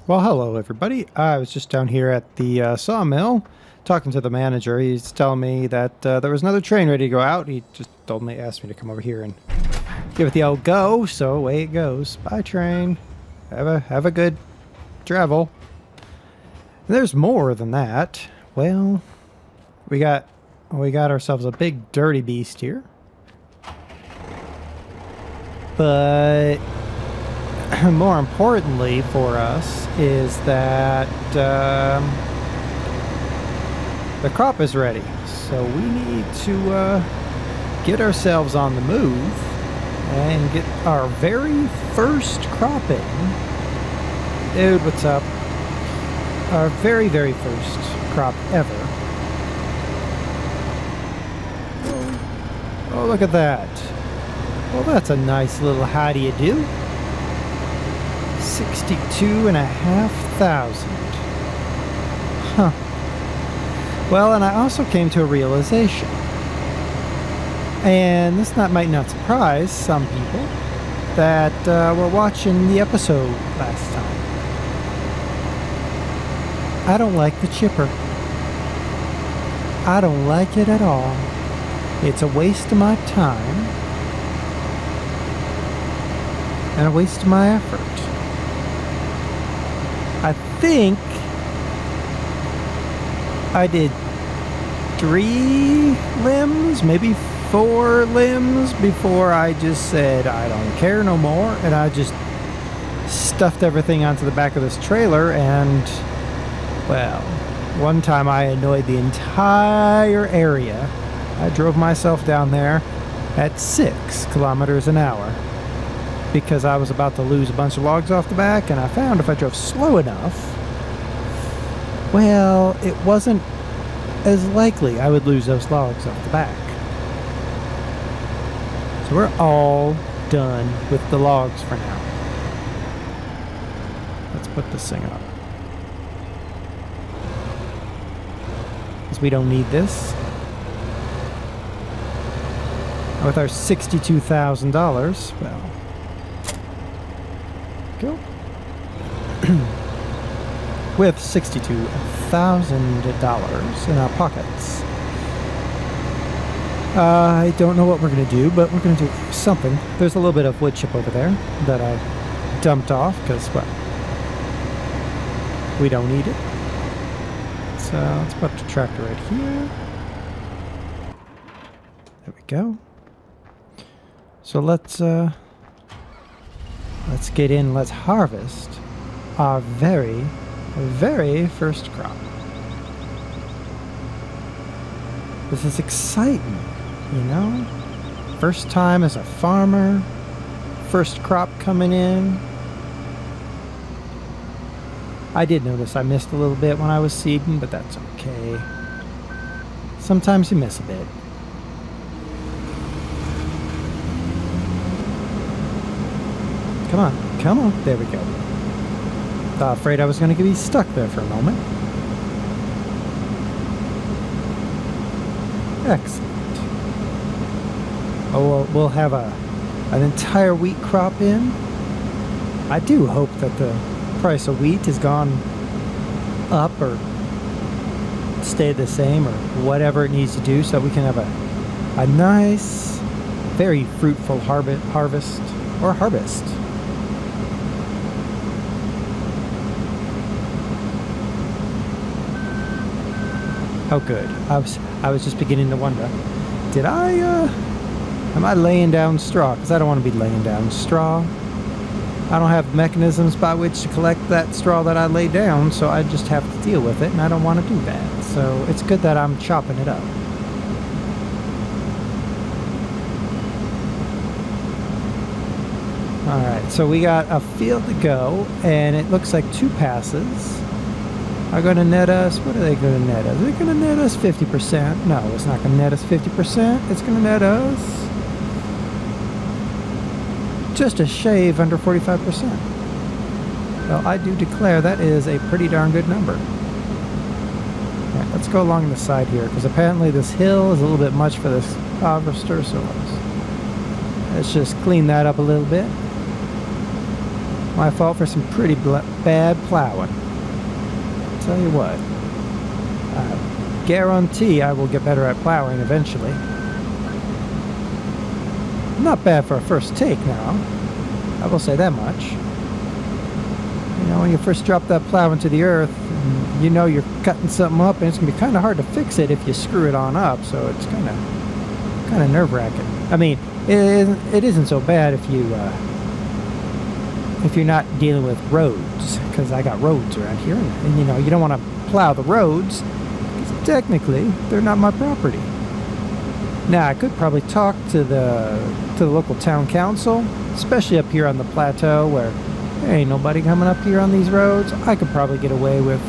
Well, hello everybody. I was just down here at the sawmill talking to the manager. He's telling me that there was another train ready to go out. He just told me, asked me to come over here and give it the old go. So away it goes. Bye, train. Have a good travel. And there's more than that. Well, we got ourselves a big dirty beast here. But more importantly for us is that the crop is ready. So we need to get ourselves on the move and get our very first crop in. Dude, what's up? Our very first crop ever. Oh, look at that. Well, that's a nice little how do you do. 62,500. Huh. Well, and I also came to a realization. And this might not surprise some people that were watching the episode last time. I don't like the chipper. I don't like it at all. It's a waste of my time and a waste of my effort. I think I did 3 limbs, maybe 4 limbs before I just said I don't care no more, and I just stuffed everything onto the back of this trailer. And well, one time I annoyed the entire area. I drove myself down there at 6 kilometers an hour because I was about to lose a bunch of logs off the back, and I found if I drove slow enough, well, it wasn't as likely I would lose those logs off the back. So we're all done with the logs for now. Let's put this thing up, because we don't need this. With our $62,000, well, go. With $62,000 in our pockets. I don't know what we're going to do, but we're going to do something. There's a little bit of wood chip over there that I dumped off because, well, we don't need it. So let's put the tractor right here. There we go. So let's get in, let's harvest our very first crop. This is exciting, you know? First time as a farmer, first crop coming in. I did notice I missed a little bit when I was seeding, but that's okay. Sometimes you miss a bit. Come on. There we go. Afraid I was going to be stuck there for a moment. Excellent. Oh, we'll have an entire wheat crop in. I do hope that the price of wheat has gone up or stayed the same or whatever it needs to do so we can have a nice, very fruitful harvest. Oh, good. I was just beginning to wonder, am I laying down straw? Because I don't want to be laying down straw. I don't have mechanisms by which to collect that straw that I lay down, so I just have to deal with it, and I don't want to do that. So it's good that I'm chopping it up. Alright, so we got a field to go, and it looks like 2 passes are going to net us, what are they going to net us? Are they going to net us 50%? No, it's not going to net us 50%. It's going to net us just a shave under 45%. Well, I do declare that is a pretty darn good number. Alright, let's go along the side here, because apparently this hill is a little bit much for this harvester, so let's just clean that up a little bit. My fault for some pretty bad plowing. Tell you what, I guarantee I will get better at plowing eventually. Not bad for a first take now. I will say that much. You know, when you first drop that plow into the earth, you know you're cutting something up, and it's gonna be kind of hard to fix it if you screw it on up. So it's kind of nerve-wracking. I mean, it isn't so bad if you're not dealing with roads, because I got roads around here, and you know you don't want to plow the roads because technically they're not my property. Now I could probably talk to the local town council, especially up here on the plateau where there ain't nobody coming up here on these roads. I could probably get away with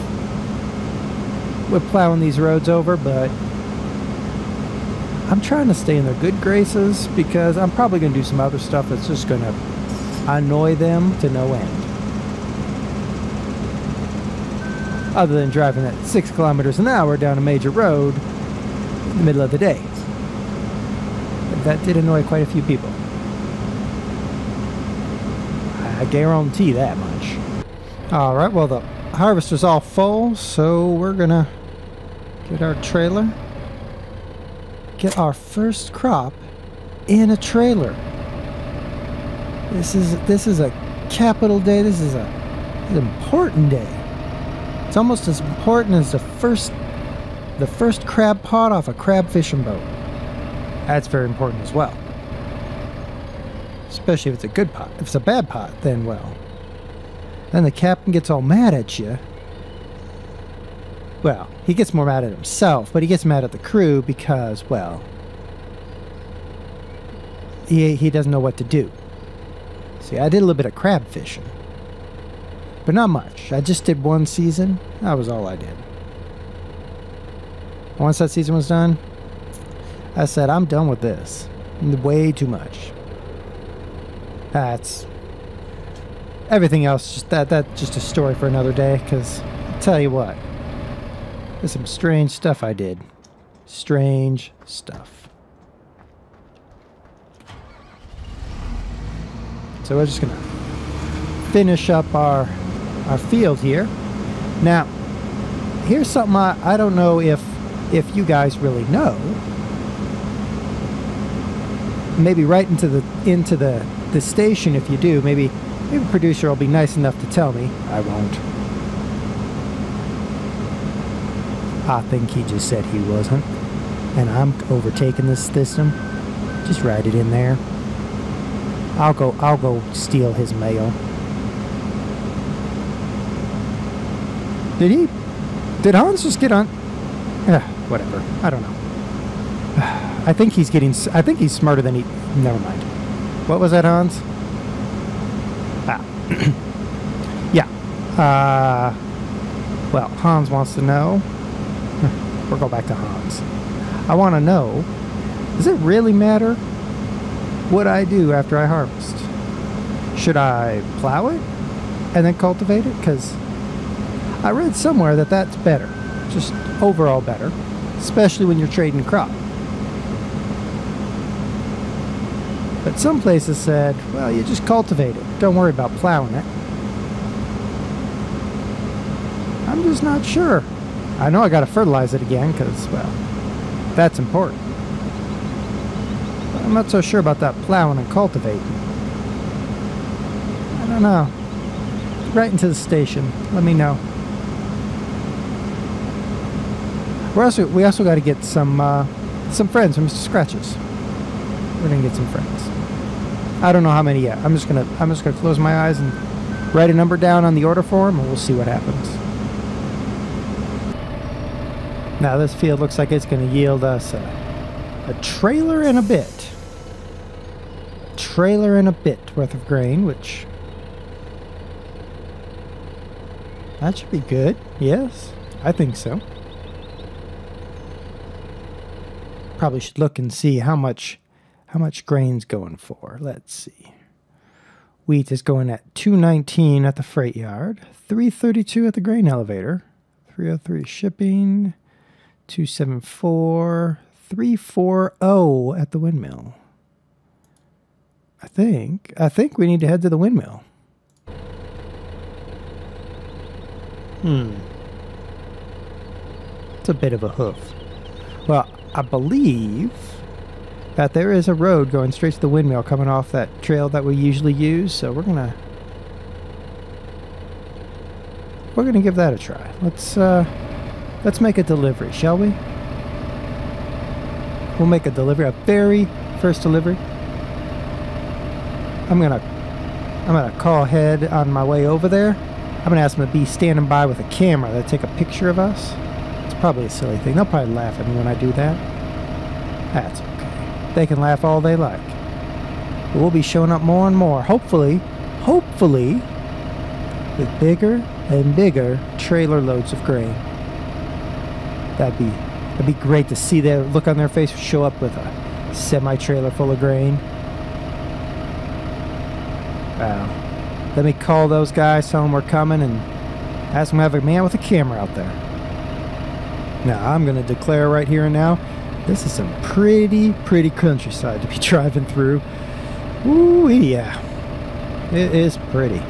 plowing these roads over, but I'm trying to stay in their good graces because I'm probably going to do some other stuff that's just going to annoy them to no end. Other than driving at 6 kilometers an hour down a major road in the middle of the day. That did annoy quite a few people. I guarantee that much. Alright, well the harvester's all full, so we're gonna get our trailer. Get our first crop in a trailer. This is a capital day. This is an important day. It's almost as important as the first crab pot off a crab fishing boat. That's very important as well. Especially if it's a good pot. If it's a bad pot, then well. Then the captain gets all mad at you. Well, he gets more mad at himself, but he gets mad at the crew because, well, he doesn't know what to do. See, I did a little bit of crab fishing. But not much. I just did one season. That was all I did. Once that season was done, I said, I'm done with this. Way too much. That's... Everything else, that's just a story for another day, because I'll tell you what. There's some strange stuff I did. Strange stuff. So we're just going to finish up our field here. Now, here's something I don't know if you guys really know. Maybe right into the station if you do. Maybe a producer will be nice enough to tell me. I won't. I think he just said he wasn't. And I'm overtaking this system. Just write it in there. I'll go steal his mail. Did Hans just get on? Whatever. I don't know. I think he's smarter than he... Never mind. What was that, Hans? Yeah. Well, Hans wants to know. We'll go back to Hans. I want to know, does it really matter what I do after I harvest? Should I plow it and then cultivate it? Because I read somewhere that that's better. Just overall better. Especially when you're trading crop. But some places said, well, you just cultivate it. Don't worry about plowing it. I'm just not sure. I know I got to fertilize it again because, well, that's important. But I'm not so sure about that plowing and cultivating. I don't know. Right into the station. Let me know. We also got to get some friends from Mr. Scratches. We're gonna get some friends. I don't know how many yet. I'm just gonna close my eyes and write a number down on the order form, and we'll see what happens. Now this field looks like it's gonna yield us a trailer and a bit. Trailer and a bit worth of grain, which that should be good. Yes, I think so. Probably should look and see how much grain's going for. Let's see. Wheat is going at $2.19 at the freight yard, $3.32 at the grain elevator, $3.03 shipping, $2.74, $3.40 at the windmill. I think we need to head to the windmill. It's a bit of a hoof. Well, I believe that there is a road going straight to the windmill coming off that trail that we usually use, so we're gonna give that a try. Let's make a delivery, shall we? We'll make a delivery, a very first delivery. I'm gonna call ahead on my way over there. I'm gonna ask them to be standing by with a camera to take a picture of us. It's probably a silly thing. They'll probably laugh at me when I do that. That's okay. They can laugh all they like. But we'll be showing up more and more. Hopefully, with bigger and bigger trailer loads of grain. That'd be great to see that look on their face show up with a semi-trailer full of grain. Wow. Let me call those guys, tell them we're coming, and ask them to have a man with a camera out there. Now, I'm going to declare right here and now, this is some pretty countryside to be driving through. Ooh, yeah. It is pretty.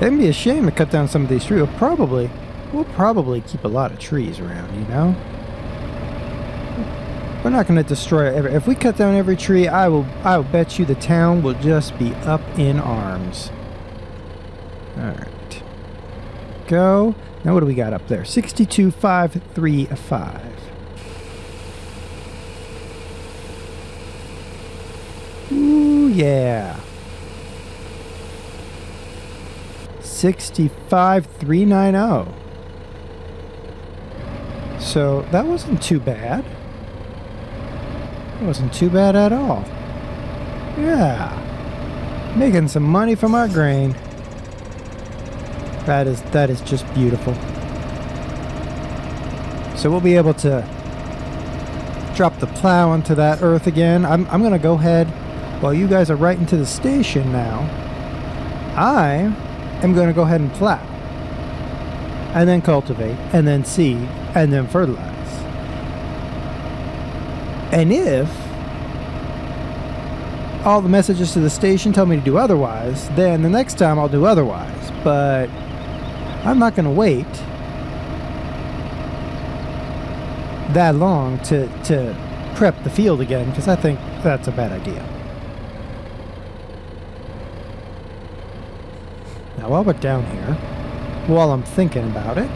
It'd be a shame to cut down some of these trees. We'll probably keep a lot of trees around, you know? We're not going to destroy it. If we cut down every tree, I will bet you the town will just be up in arms. Alright. Go. Now what do we got up there? 62535. Ooh, yeah. 65390. So that wasn't too bad. It wasn't too bad at all. Yeah. Making some money from our grain. That is just beautiful. So we'll be able to drop the plow onto that earth again. I'm going to go ahead while you guys are right into the station now. I am going to go ahead and plow. And then cultivate. And then seed. And then fertilize. And if all the messages to the station tell me to do otherwise, then the next time I'll do otherwise. But I'm not going to wait that long to prep the field again, because I think that's a bad idea. Now while we're down here, while I'm thinking about it,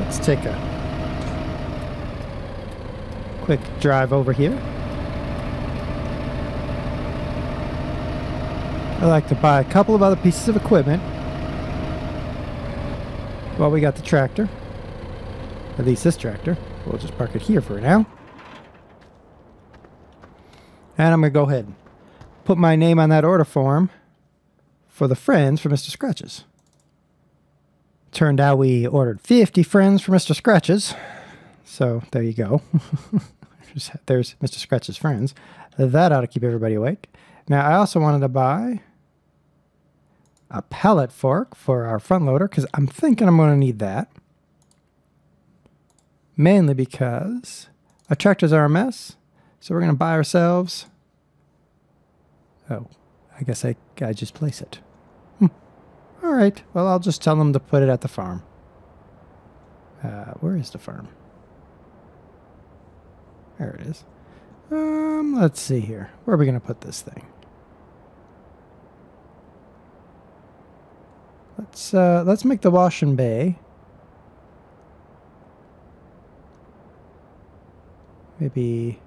let's take a quick drive over here. I'd like to buy a couple of other pieces of equipment. Well, we got the tractor. At least this tractor. We'll just park it here for now. And I'm going to go ahead and put my name on that order form for the friends for Mr. Scratches. Turned out we ordered 50 friends for Mr. Scratches. So there you go. There's Mr. Scratch's friends. That ought to keep everybody awake. Now I also wanted to buy a pallet fork for our front loader, because I'm thinking I'm going to need that. Mainly because our tractors are a mess. So we're going to buy ourselves... Oh, I guess I just place it. All right. Well, I'll just tell them to put it at the farm. Where is the farm? There it is. Let's see here. Where are we going to put this thing? Let's make the wash and bay. Maybe...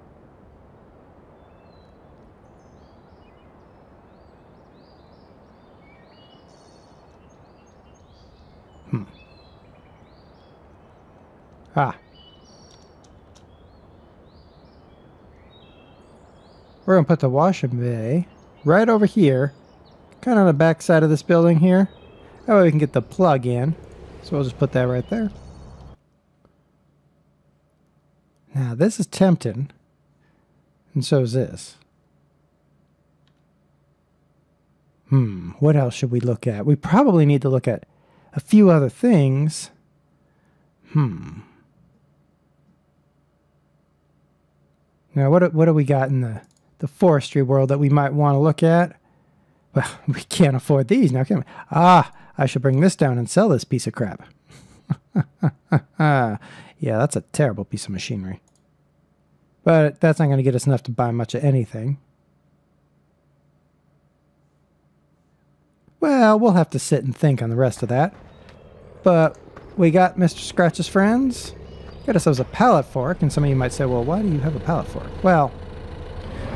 Ah. We're going to put the wash and bay right over here, kind of on the back side of this building here. That way we can get the plug in. So we'll just put that right there. Now this is tempting, and so is this. What else should we look at? We probably need to look at a few other things. Now what do we got in the forestry world that we might want to look at? Well, we can't afford these now, can we? Ah, I should bring this down and sell this piece of crap. Yeah, that's a terrible piece of machinery. But that's not going to get us enough to buy much of anything. Well, we'll have to sit and think on the rest of that. But we got Mr. Scratch's friends. Got ourselves a pallet fork, and some of you might say, well, why do you have a pallet fork? Well,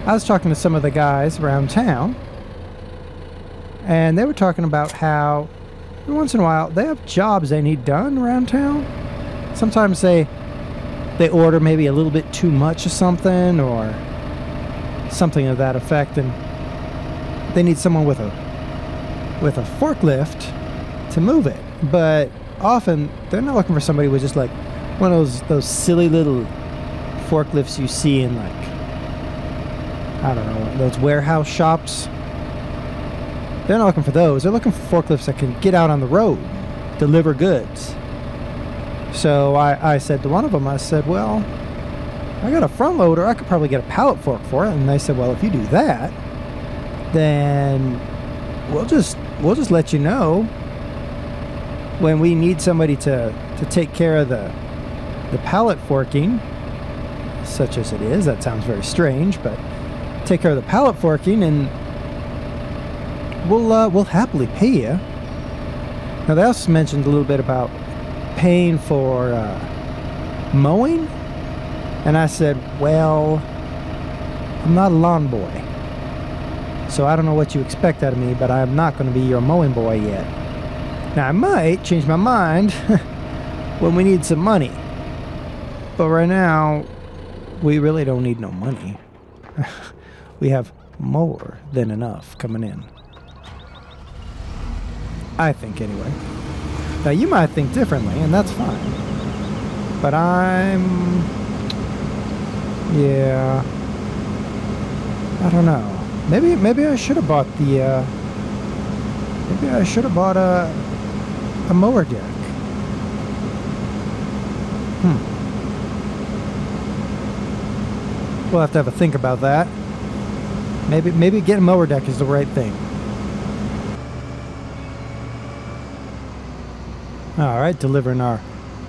I was talking to some of the guys around town, and they were talking about how every once in a while they have jobs they need done around town. Sometimes they order maybe a little bit too much of something or something of that effect, and they need someone with a forklift to move it. But often they're not looking for somebody with just like one of those silly little forklifts you see in, like, I don't know, those warehouse shops. They're not looking for those. They're looking for forklifts that can get out on the road, deliver goods. So I said to one of them, I said, well, I got a front loader. I could probably get a pallet fork for it. And they said, well, if you do that, then we'll just let you know when we need somebody to take care of the pallet forking, such as it is. That sounds very strange, but take care of the pallet forking, and we'll happily pay you. Now, they also mentioned a little bit about paying for mowing, and I said, well, I'm not a lawn boy, so I don't know what you expect out of me, but I'm not going to be your mowing boy yet. Now, I might change my mind when we need some money, but right now we really don't need no money. We have more than enough coming in, I think, anyway. Now, you might think differently, and that's fine. But yeah, I don't know. Maybe I should have bought the, maybe I should have bought a mower deck. We'll have to have a think about that. Maybe getting a mower deck is the right thing. Alright, delivering our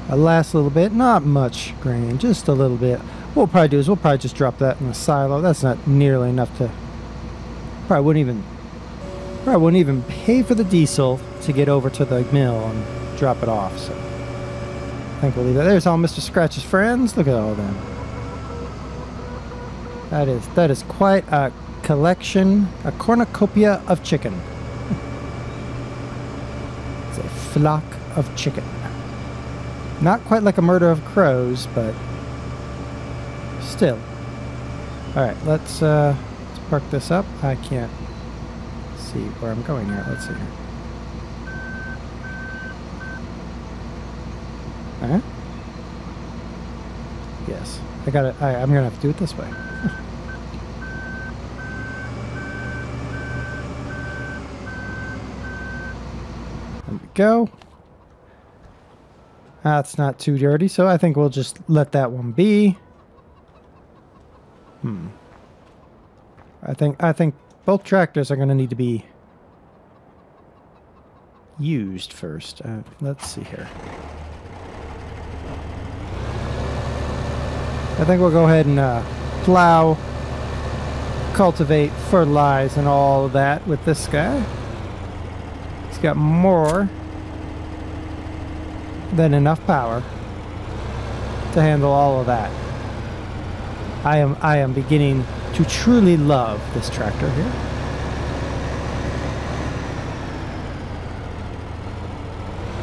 last little bit. Not much grain, just a little bit. What we'll probably do is we'll probably just drop that in the silo. That's not nearly enough to... Probably wouldn't even pay for the diesel to get over to the mill and drop it off. So I think we'll leave that. There's all Mr. Scratch's friends. Look at all of them. That is quite a collection, a cornucopia of chicken. It's a flock of chicken. Not quite like a murder of crows, but still. Alright, let's park this up. I can't see where I'm going here. Let's see here. Alright. Yes. I got it. I'm gonna have to do it this way. There we go. That's not too dirty, so I think we'll just let that one be. I think both tractors are going to need to be used first. Let's see here. I think we'll go ahead and plow, cultivate, fertilize, and all of that with this guy. He's got more than enough power to handle all of that. I am beginning to truly love this tractor here.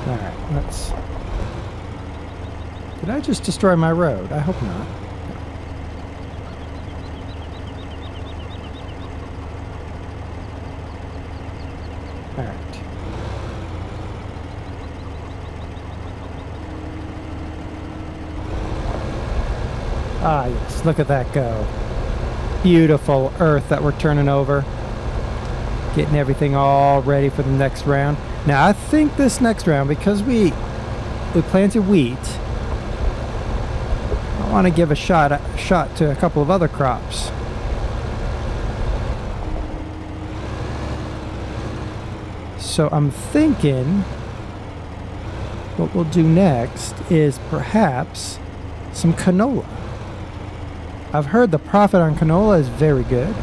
Alright, let's... Did I just destroy my road? I hope not. Alright. Ah, yes, look at that go. Beautiful earth that we're turning over. Getting everything all ready for the next round. Now, I think this next round, because we planted wheat, I want to give a shot to a couple of other crops. So I'm thinking what we'll do next is perhaps some canola. I've heard the profit on canola is very good.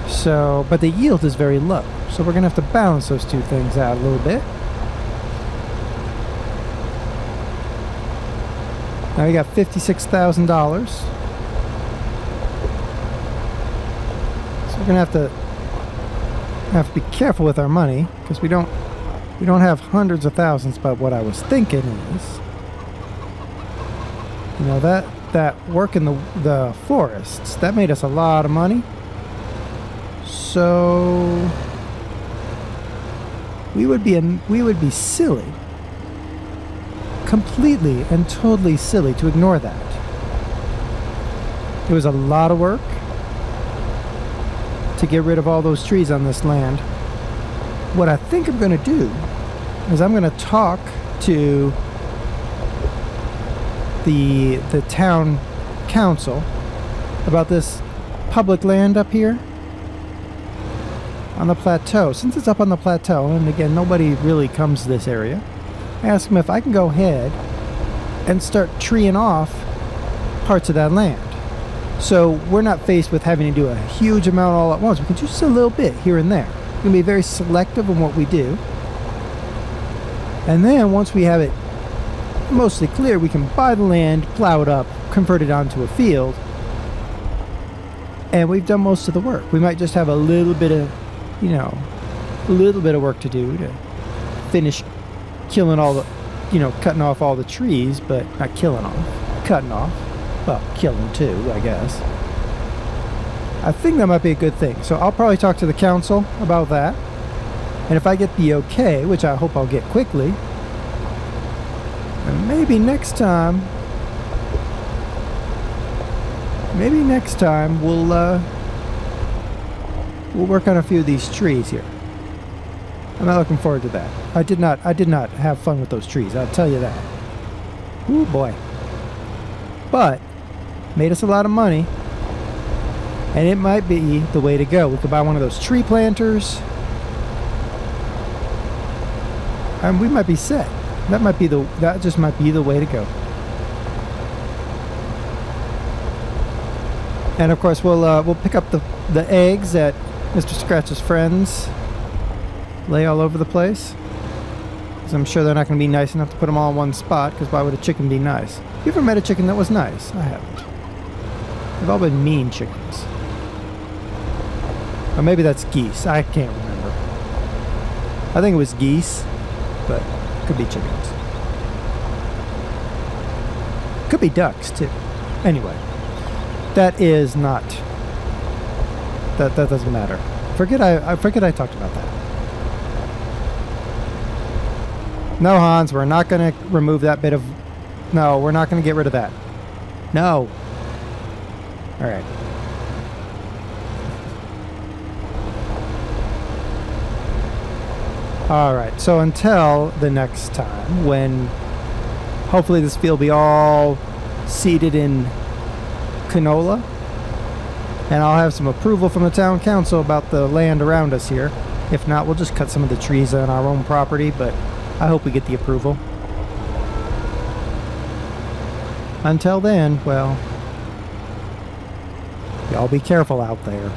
So, but the yield is very low. So we're gonna have to balance those two things out a little bit. Now we got $56,000. So we're gonna have to be careful with our money because we don't have hundreds of thousands. But what I was thinking is, you know, that work in the forests, that made us a lot of money. So we would be silly, completely and totally silly, to ignore that. It was a lot of work to get rid of all those trees on this land. What I think I'm going to do is I'm going to talk to the town council about this public land up here on the plateau. Since it's up on the plateau, and again, nobody really comes to this area, I asked them if I can go ahead and start treeing off parts of that land. So we're not faced with having to do a huge amount all at once. We can do just a little bit here and there. We're going to be very selective in what we do. And then once we have it mostly clear, we can buy the land, plow it up, convert it onto a field, and we've done most of the work. We might just have a little bit of, you know, a little bit of work to do to finish killing all the, you know, cutting off all the trees, but not killing off, cutting off. Well, killing too, I guess. I think that might be a good thing. So I'll probably talk to the council about that. And if I get the okay, which I hope I'll get quickly, and maybe next time we'll work on a few of these trees here. I'm not looking forward to that. I did not have fun with those trees, I'll tell you that. Ooh boy. But made us a lot of money, and it might be the way to go. We could buy one of those tree planters, and we might be set. That just might be the way to go. And of course we'll pick up the eggs that Mr. Scratch's friends lay all over the place, because I'm sure they're not going to be nice enough to put them all in one spot, because why would a chicken be nice? You ever met a chicken that was nice? I haven't. They've all been mean chickens. Or maybe that's geese. I can't remember. I think it was geese, but it could be chickens. Could be ducks too. Anyway, that is not. That doesn't matter. I forget I talked about that. No, Hans, we're not going to remove that bit of... No, we're not going to get rid of that. No. Alright. Alright, so until the next time, when hopefully this field will be all seeded in canola, and I'll have some approval from the town council about the land around us here. If not, we'll just cut some of the trees on our own property, but I hope we get the approval. Until then, well, y'all be careful out there.